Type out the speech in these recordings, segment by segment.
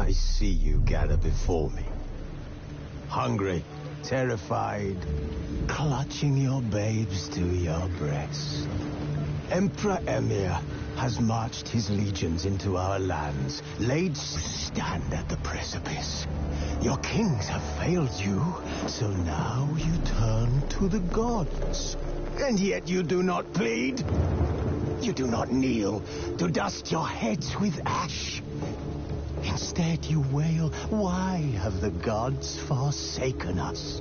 I see you gather before me. Hungry, terrified, clutching your babes to your breast. Emperor Emir has marched his legions into our lands, laid stand at the precipice. Your kings have failed you, so now you turn to the gods. And yet you do not plead. You do not kneel to dust your heads with ash. Instead you wail, why have the gods forsaken us?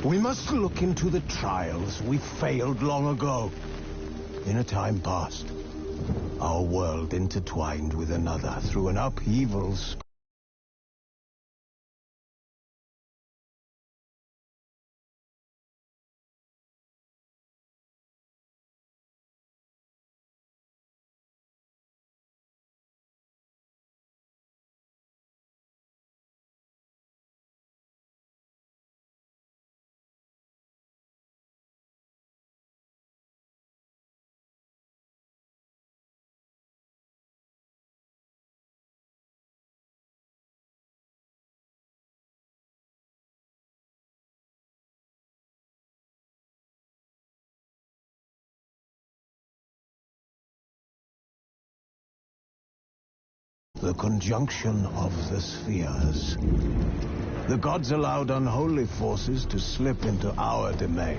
We must look into the trials we failed long ago. In a time past, our world intertwined with another through an upheaval. The conjunction of the spheres. The gods allowed unholy forces to slip into our domain.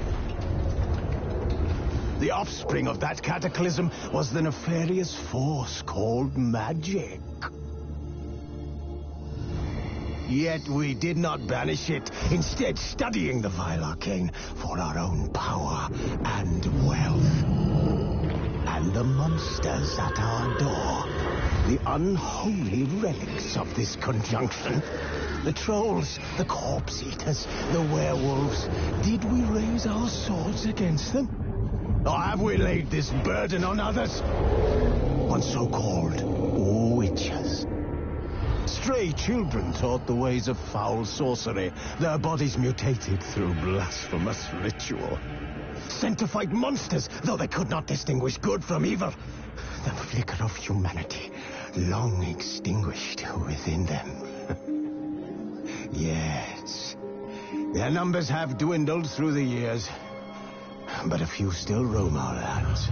The offspring of that cataclysm was the nefarious force called magic. Yet we did not banish it, instead studying the vile arcane for our own power and wealth. And the monsters at our door, the unholy relics of this conjunction, the trolls, the corpse-eaters, the werewolves, did we raise our swords against them? Or have we laid this burden on others? On so-called witches. Stray children taught the ways of foul sorcery, their bodies mutated through blasphemous ritual. Sent to fight monsters, though they could not distinguish good from evil. The flicker of humanity, long extinguished within them. Yes, their numbers have dwindled through the years, but a few still roam our lands,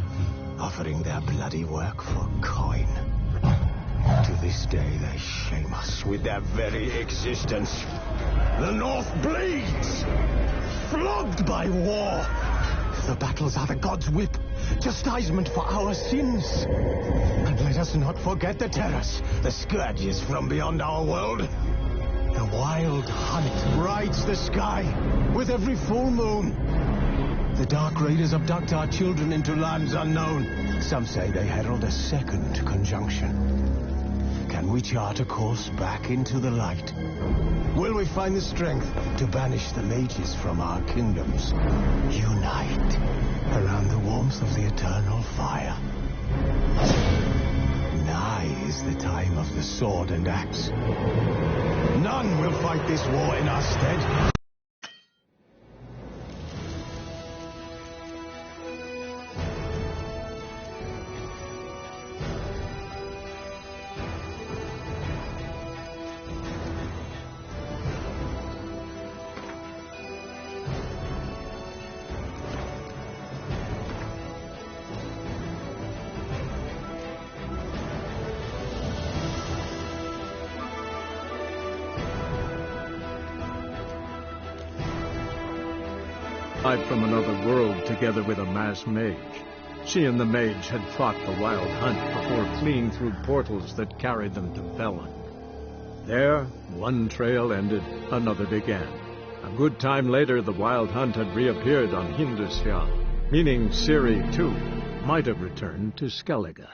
offering their bloody work for coin. To this day, they shame us with their very existence. The North bleeds, flogged by war. The battles are the gods' whip, chastisement for our sins. And let us not forget the terrors, the scourges from beyond our world. The wild hunt rides the sky with every full moon. The dark raiders abduct our children into lands unknown. Some say they herald a second conjunction. Can we chart a course back into the light? Will we find the strength to banish the mages from our kingdoms? Unite around the warmth of the eternal fire. Nigh is the time of the sword and axe. None will fight this war in our stead. From another world together with a masked mage. She and the mage had fought the wild hunt before fleeing through portals that carried them to Felon. There, one trail ended, another began. A good time later, the wild hunt had reappeared on Hindusfjall, meaning Ciri, too, might have returned to Skellige.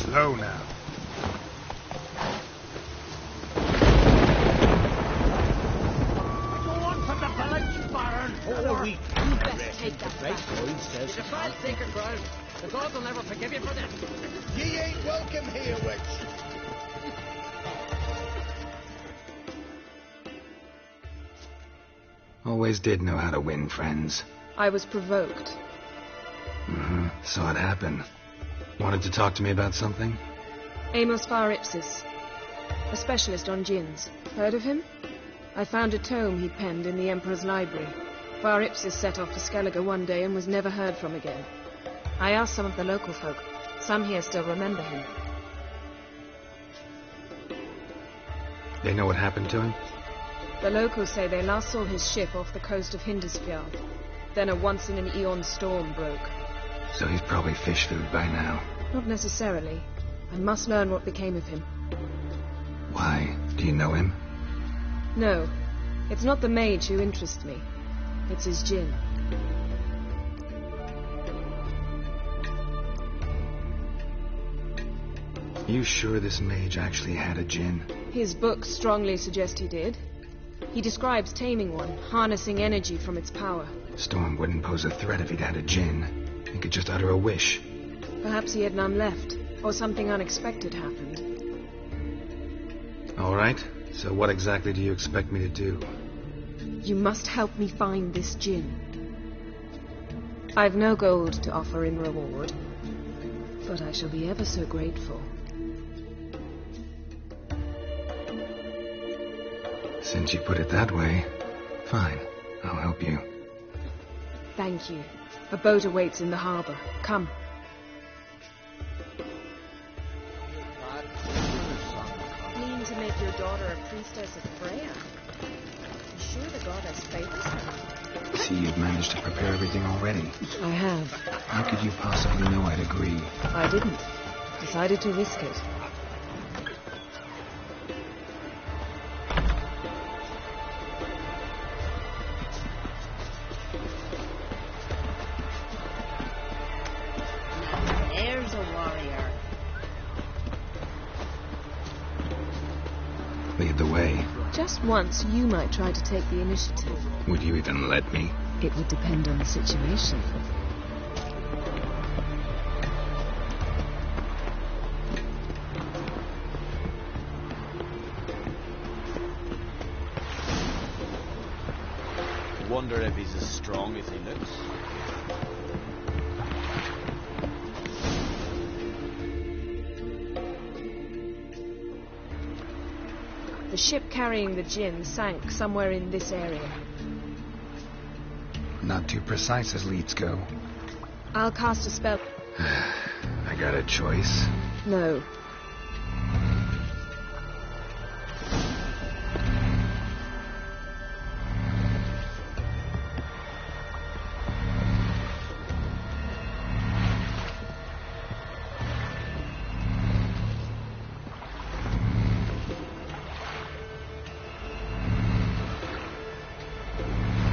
Slow now. Go on from the village, Baron. Oh, we You best take that back. says It's a bad secret, Brian. The gods will never forgive you for this. Ye ain't welcome here, witch. Always did know how to win friends. I was provoked. Saw it happen. Wanted to talk to me about something? Amos Ipsis, a specialist on djinns. Heard of him? I found a tome he penned in the Emperor's library. Ipsis set off to Skellige one day and was never heard from again. I asked some of the local folk. Some here still remember him. They know what happened to him? The locals say they last saw his ship off the coast of Hindisfjord. Then a once-in-an-eon storm broke. So he's probably fish food by now. Not necessarily. I must learn what became of him. Why? Do you know him? No, it's not the mage who interests me. It's his djinn. You sure this mage actually had a djinn? His books strongly suggest he did. He describes taming one, harnessing energy from its power. Storm wouldn't pose a threat if he'd had a djinn. He could just utter a wish. Perhaps he had none left, or something unexpected happened. All right. So what exactly do you expect me to do? You must help me find this djinn. I've no gold to offer in reward, but I shall be ever so grateful. Since you put it that way, fine. I'll help you. Thank you. A boat awaits in the harbor. Come. Mean to make your daughter a priestess of Freya? You sure the goddess favors her? See, you've managed to prepare everything already. I have. How could you possibly know I'd agree? I didn't. Decided to risk it. There's a warrior. Lead the way. Just once, you might try to take the initiative. Would you even let me? It would depend on the situation. Wonder if he's as strong as he looks. The ship carrying the djinn sank somewhere in this area. Not too precise as leads go. I'll cast a spell. I got a choice. No.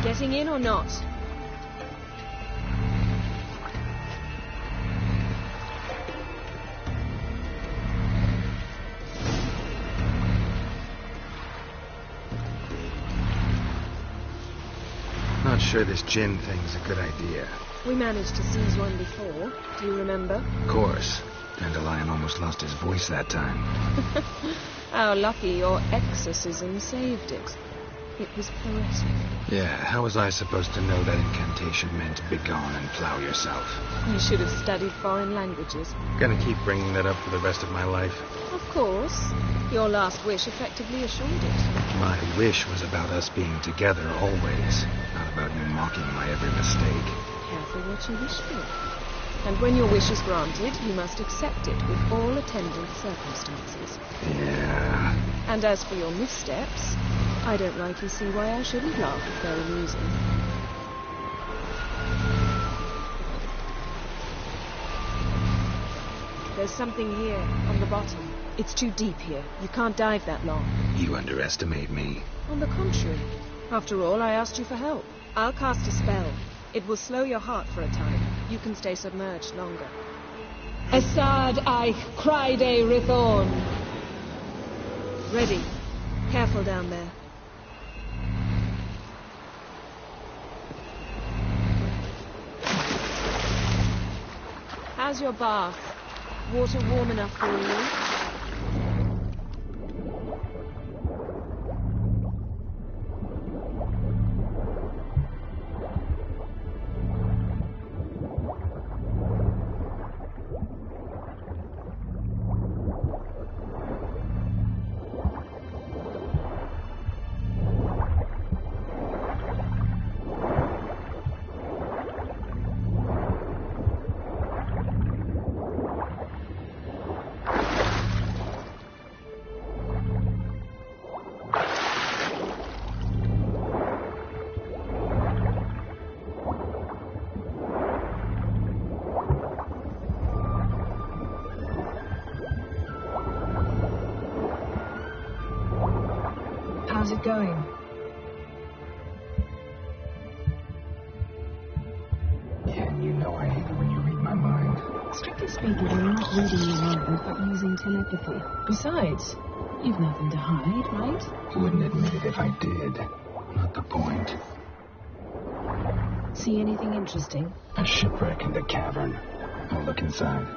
Getting in or not? Not sure this djinn thing's a good idea. We managed to seize one before. Do you remember? Of course. Dandelion almost lost his voice that time. How lucky your exorcism saved it. It was poetic. Yeah, how was I supposed to know that incantation meant begone and plow yourself? You should have studied foreign languages. Gonna keep bringing that up for the rest of my life. Of course. Your last wish effectively assured it. My wish was about us being together always, not about you mocking my every mistake. Careful what you wish for. And when your wish is granted, you must accept it with all attendant circumstances. Yeah. And as for your missteps, I don't rightly see why I shouldn't laugh if they're amusing. There's something here, on the bottom. It's too deep here. You can't dive that long. You underestimate me. On the contrary. After all, I asked you for help. I'll cast a spell. It will slow your heart for a time. You can stay submerged longer. Assad Eich Criday Rithorn. Ready. Careful down there. How's your bath? Water warm enough for you? How's it going? Yeah, you know I hate it when you read my mind. Strictly speaking, you're not reading your mind, but using telepathy. Besides, you've nothing to hide, right? Wouldn't admit it if I did. Not the point. See anything interesting? A shipwreck in the cavern. I'll look inside.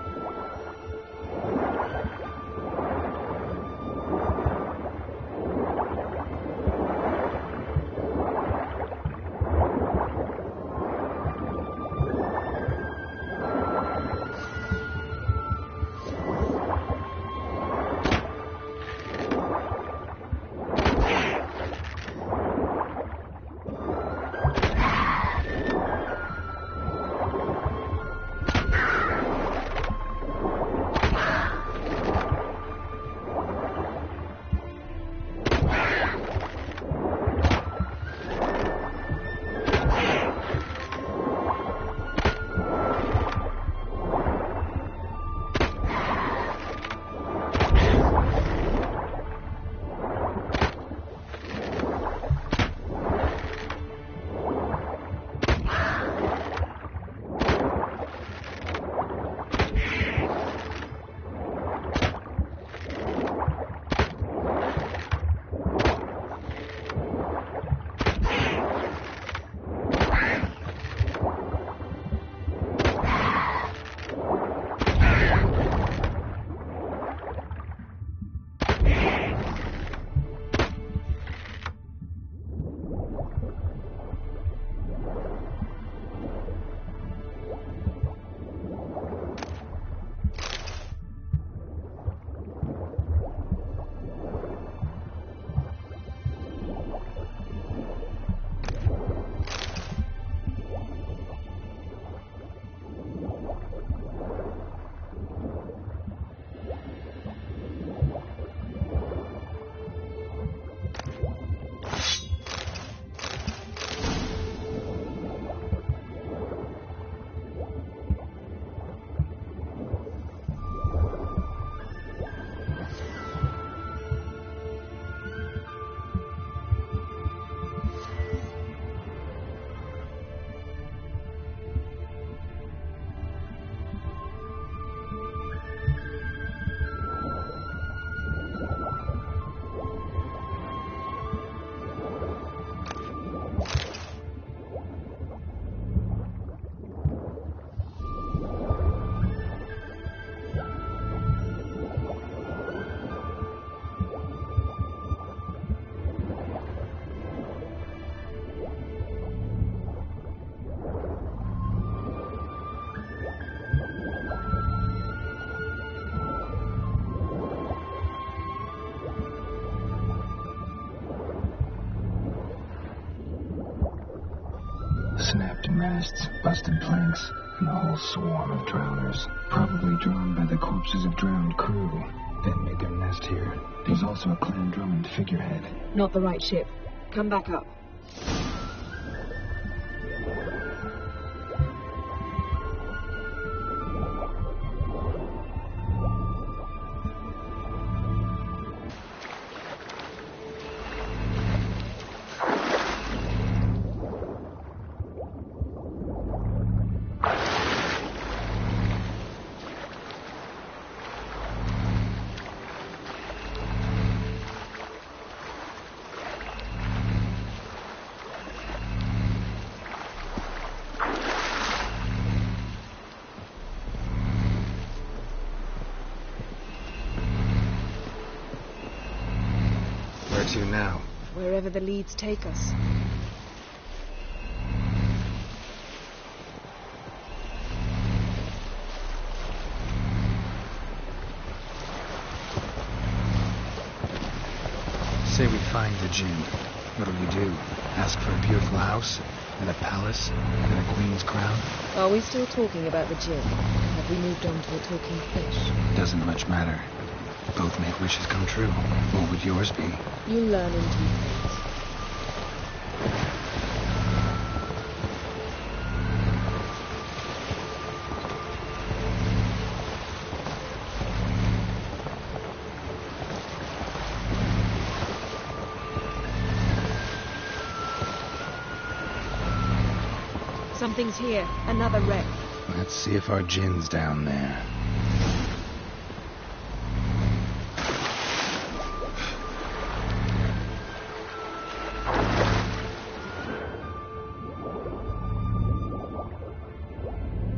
Snapped masts, busted planks, and a whole swarm of drowners. Probably drawn by the corpses of drowned crew that made their nest here. There's also a clan Drummond figurehead. Not the right ship. Come back up. going now? Wherever the leads take us. Say we find the Jinn. What'll we do? Ask for a beautiful house? And a palace? And a queen's crown? Are we still talking about the Jinn? Have we moved on to a talking fish? Doesn't much matter. Both make wishes come true. What would yours be? You learn in due course. Something's here. Another wreck. Let's see if our Jinn's down there.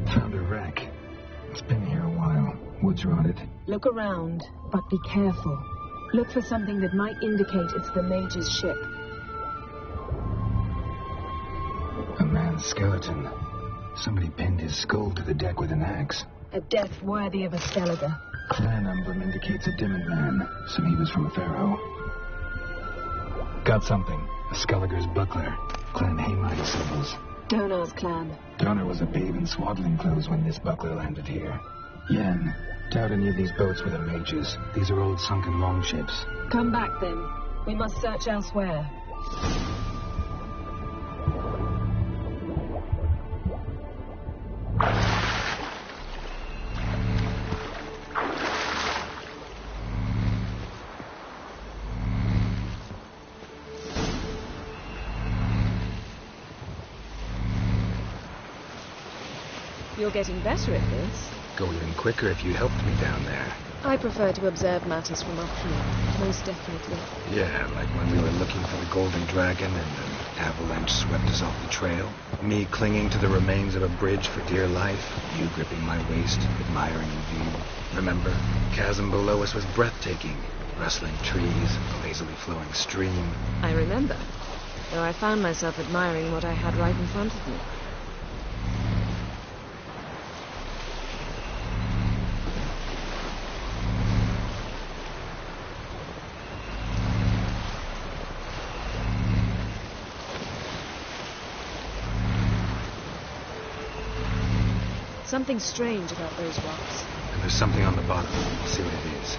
Found a wreck. It's been here a while. Wood's rotted. Look around, but be careful. Look for something that might indicate it's the Mage's ship. A man's skeleton. Somebody pinned his skull to the deck with an axe. A death worthy of a Skellige. Clan emblem indicates a Dimmed man, so he was from Pharaoh. Got something. A Skellige's buckler. Clan Hamite symbols. Donar's clan. Donor was a babe in swaddling clothes when this buckler landed here. Yen, doubt any of these boats were the Mage's. These are old sunken longships. Come back then. We must search elsewhere. You're getting better at this. Go even quicker if you helped me down there. I prefer to observe matters from up here, most definitely. Yeah, like when we were looking for the Golden Dragon and an avalanche swept us off the trail. Me clinging to the remains of a bridge for dear life. You gripping my waist, admiring the view. Remember, chasm below us was breathtaking. Rustling trees, a lazily flowing stream. I remember, though I found myself admiring what I had right in front of me. Something strange about those rocks. And there's something on the bottom. Let's see what it is.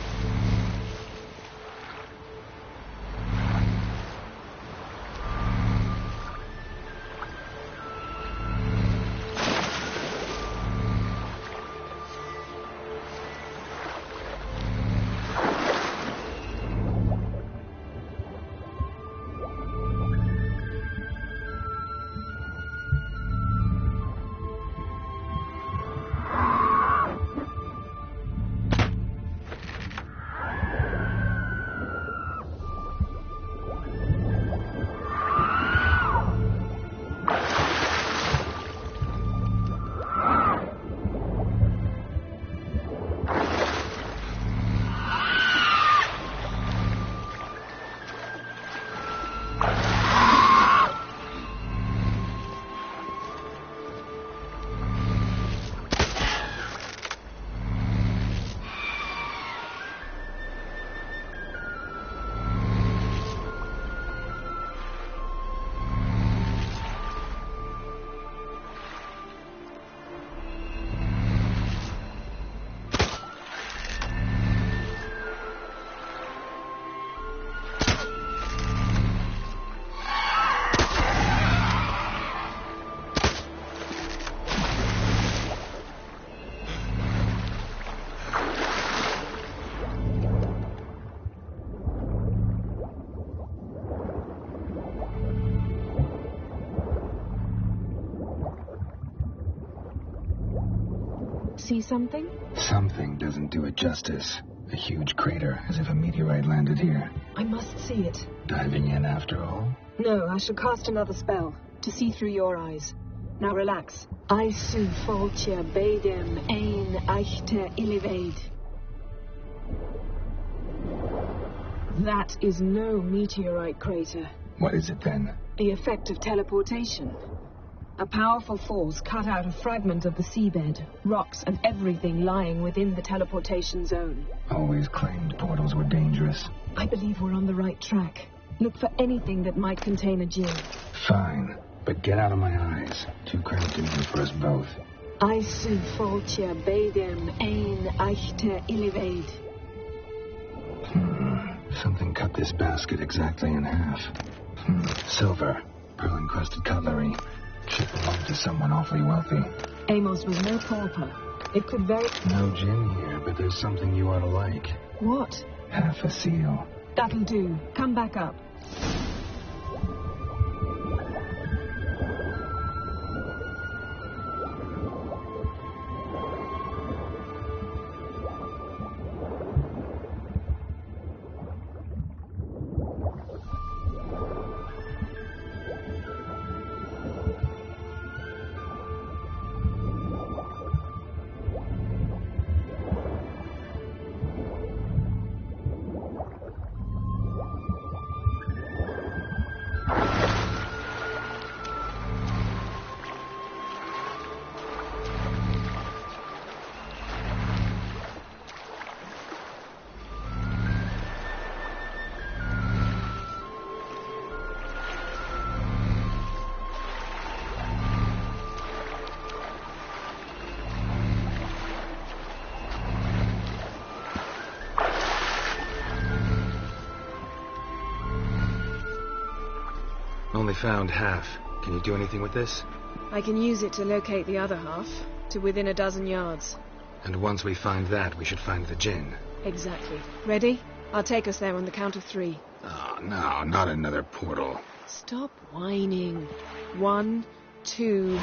See something? Something doesn't do it justice. A huge crater, as if a meteorite landed here. I must see it. Diving in after all? No, I shall cast another spell, to see through your eyes. Now relax. Aisu foltja beidem ein eichte iliveid. That is no meteorite crater. What is it then? The effect of teleportation. A powerful force cut out a fragment of the seabed, rocks and everything lying within the teleportation zone. Always claimed portals were dangerous. I believe we're on the right track. Look for anything that might contain a djinn. Fine, but get out of my eyes. Too cramped in here for us both. Eisen foltja beidem ein eichte illiveid. Something cut this basket exactly in half. Silver, pearl-encrusted cutlery. Should belong to someone awfully wealthy. Amos was no pauper. It could very... No gin here, but there's something you ought to like. What? Half a seal. That'll do. Come back up. Only found half. Can you do anything with this? I can use it to locate the other half, to within a dozen yards. And once we find that, we should find the gin. Exactly. Ready? I'll take us there on the count of 3. Oh, no, not another portal. Stop whining. 1, 2...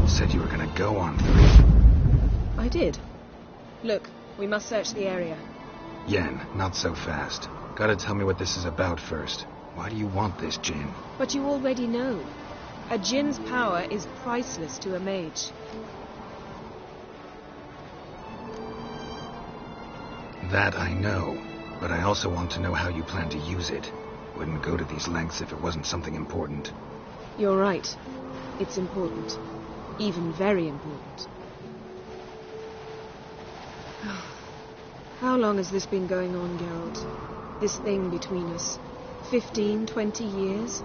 Said you were gonna go on 3. I did. Look, we must search the area. Yen, not so fast. Gotta tell me what this is about first. Why do you want this gin? But you already know. A djinn's power is priceless to a mage. That I know, but I also want to know how you plan to use it. Wouldn't go to these lengths if it wasn't something important. You're right. It's important. Even very important. How long has this been going on, Geralt? This thing between us? 15, 20 years?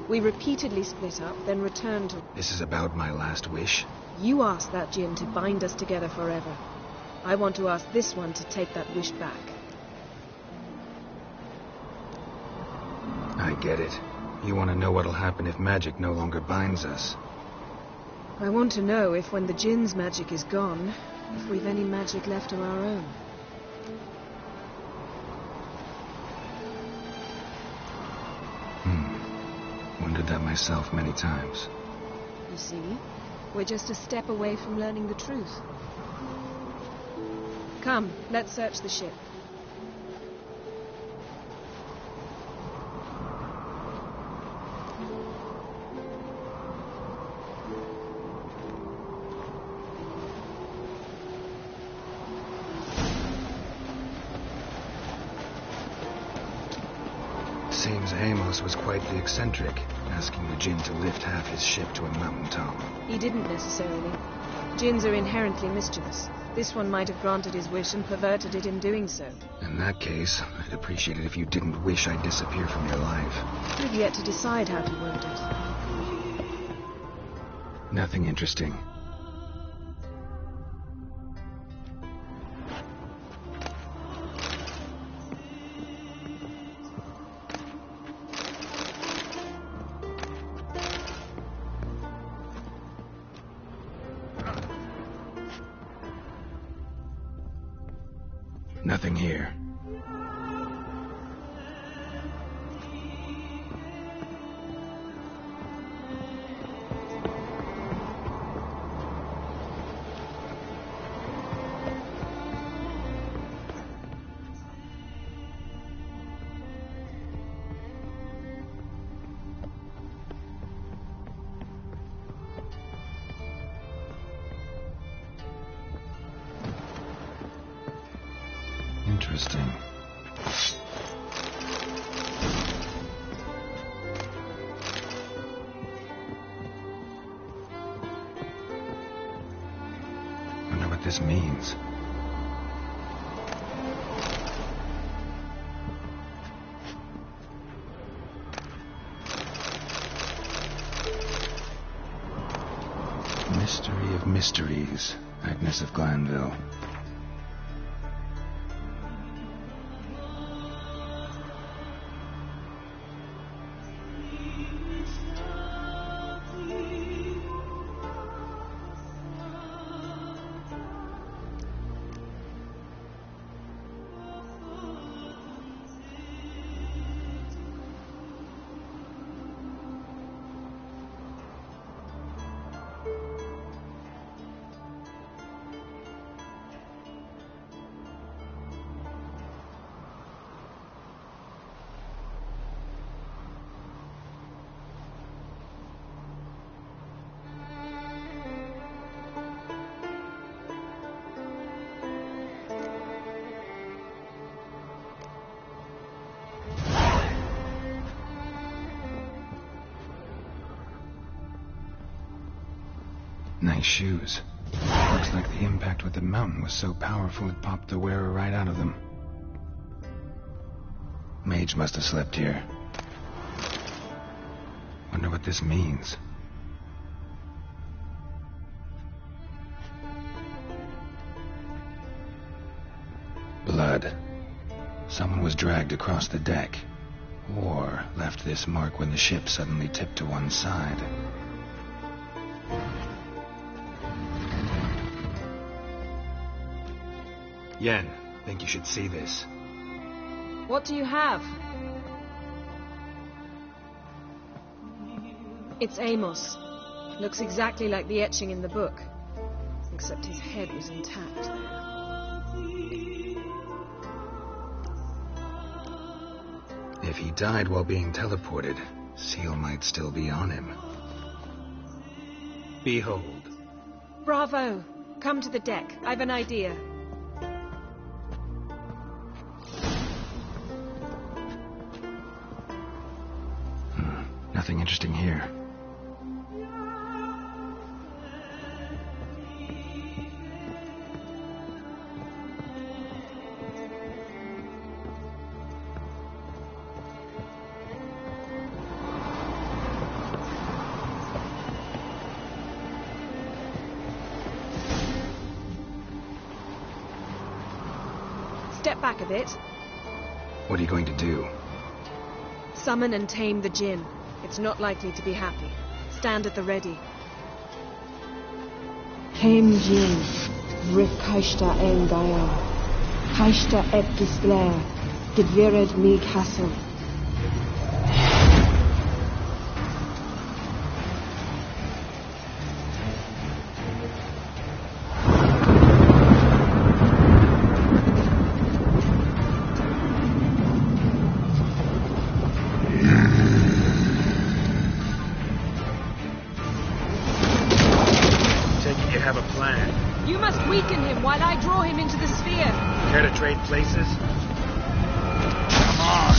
We repeatedly split up, then returned to... This is about my last wish? You asked that djinn to bind us together forever. I want to ask this one to take that wish back. I get it. You want to know what'll happen if magic no longer binds us. I want to know if when the djinn's magic is gone, if we've any magic left of our own. Wondered that myself many times. You see, we're just a step away from learning the truth. Come, let's search the ship. Seems Amos was quite the eccentric, asking the djinn to lift half his ship to a mountaintop. He didn't necessarily. Djinns are inherently mischievous. This one might have granted his wish and perverted it in doing so. In that case, I'd appreciate it if you didn't wish I'd disappear from your life. I've yet to decide how to word it. Nothing interesting. Nothing here. Interesting. Wonder what this means. Mystery of mysteries, Agnes of Glanville. Nice shoes. Looks like the impact with the mountain was so powerful it popped the wearer right out of them. Mage must have slept here. Wonder what this means. Blood. Someone was dragged across the deck. Or left this mark when the ship suddenly tipped to one side. Yen, think you should see this. What do you have? It's Amos. Looks exactly like the etching in the book. Except his head was intact there. If he died while being teleported, Seal might still be on him. Behold. Bravo! Come to the deck. I've an idea. Nothing interesting here. Step back a bit. What are you going to do? Summon and tame the djinn. It's not likely to be happy. Stand at the ready. Tame Jin, Rif Kaishta En Gaya, Kaishta Et Gisler, Gedvired Mig Hassel. Have a plan. You must weaken him while I draw him into the sphere. Care to trade places? Come on!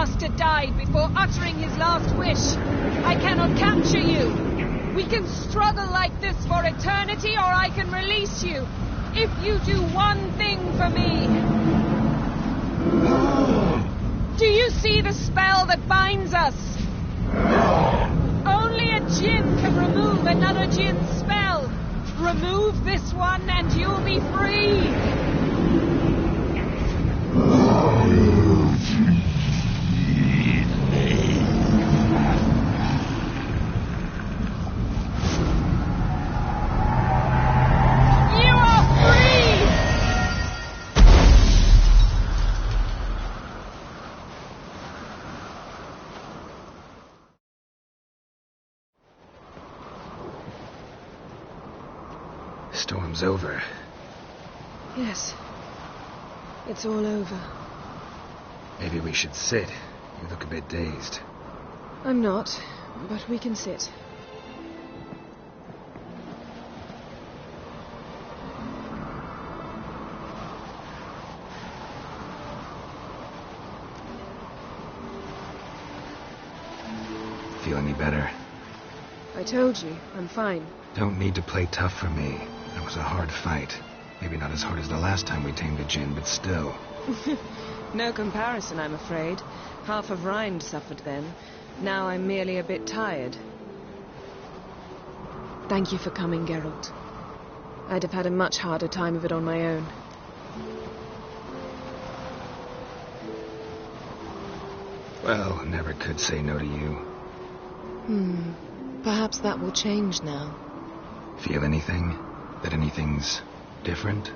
bastard died before uttering his last wish. I cannot capture you. We can struggle like this for eternity, or I can release you. If you do one thing for me. Do you see the spell that binds us? Only a djinn can remove another djinn's spell. Remove this one and you'll be free. You are free! Storm's over. Yes. It's all over. Maybe we should sit. You look a bit dazed. I'm not, but we can sit. Feel any better? I told you, I'm fine. Don't need to play tough for me. That was a hard fight. Maybe not as hard as the last time we tamed a djinn, but still. No comparison, I'm afraid. Half of Rind suffered then. Now I'm merely a bit tired. Thank you for coming, Geralt. I'd have had a much harder time of it on my own. Well, never could say no to you. Perhaps that will change now. Feel anything? That anything's different?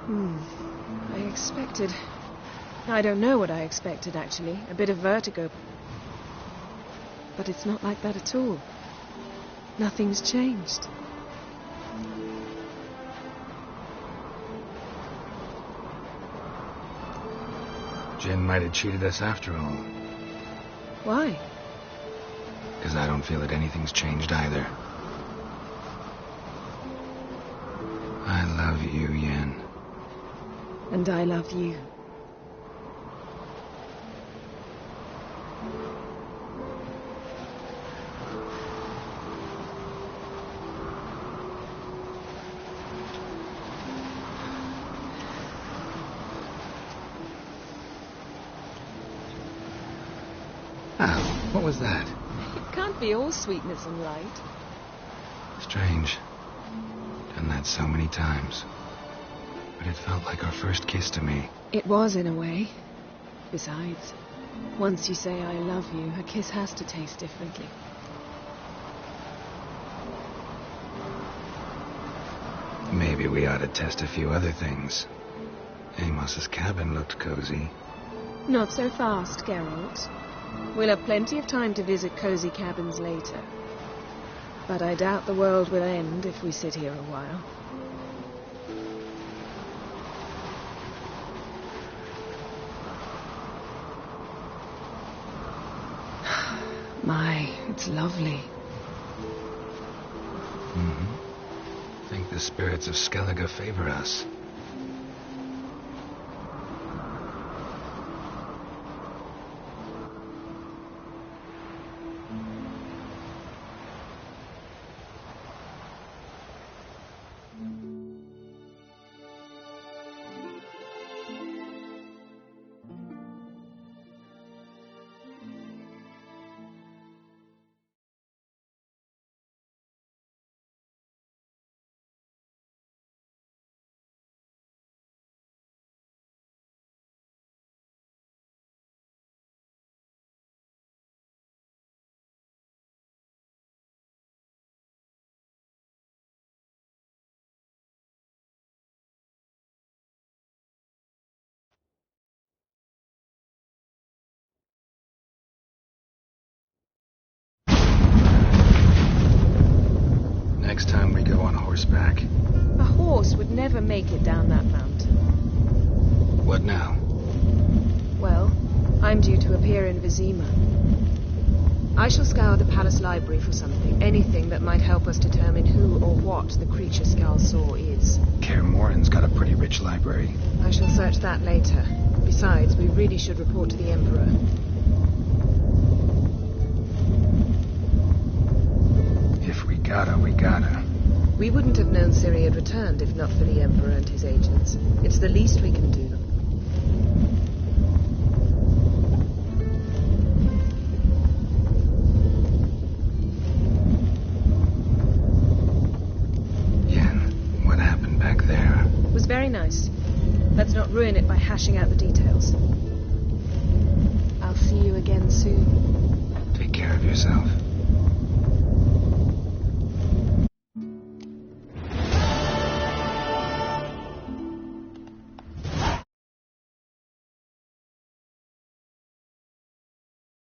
I expected... I don't know what I expected, actually. A bit of vertigo. But it's not like that at all. Nothing's changed. Jinn might have cheated us after all. Why? Because I don't feel that anything's changed either. I love you, Yen. And I love you. Oh, what was that? It can't be all sweetness and light. Strange. Done that so many times. But it felt like our first kiss to me. It was, in a way. Besides, once you say I love you, a kiss has to taste differently. Maybe we ought to test a few other things. Amos's cabin looked cozy. Not so fast, Geralt. We'll have plenty of time to visit cozy cabins later. But I doubt the world will end if we sit here a while. My, it's lovely. Think the spirits of Skellige favor us. Next time we go on horseback. A horse would never make it down that mountain. What now? Well, I'm due to appear in Vizima. I shall scour the palace library for something. Anything that might help us determine who or what the creature Skal saw is. Kaer Morhen's got a pretty rich library. I shall search that later. Besides, we really should report to the Emperor. If we gotta, we gotta. We wouldn't have known Ciri had returned if not for the Emperor and his agents. It's the least we can do. What happened back there? It was very nice. Let's not ruin it by hashing out the details. I'll see you again soon. Take care of yourself.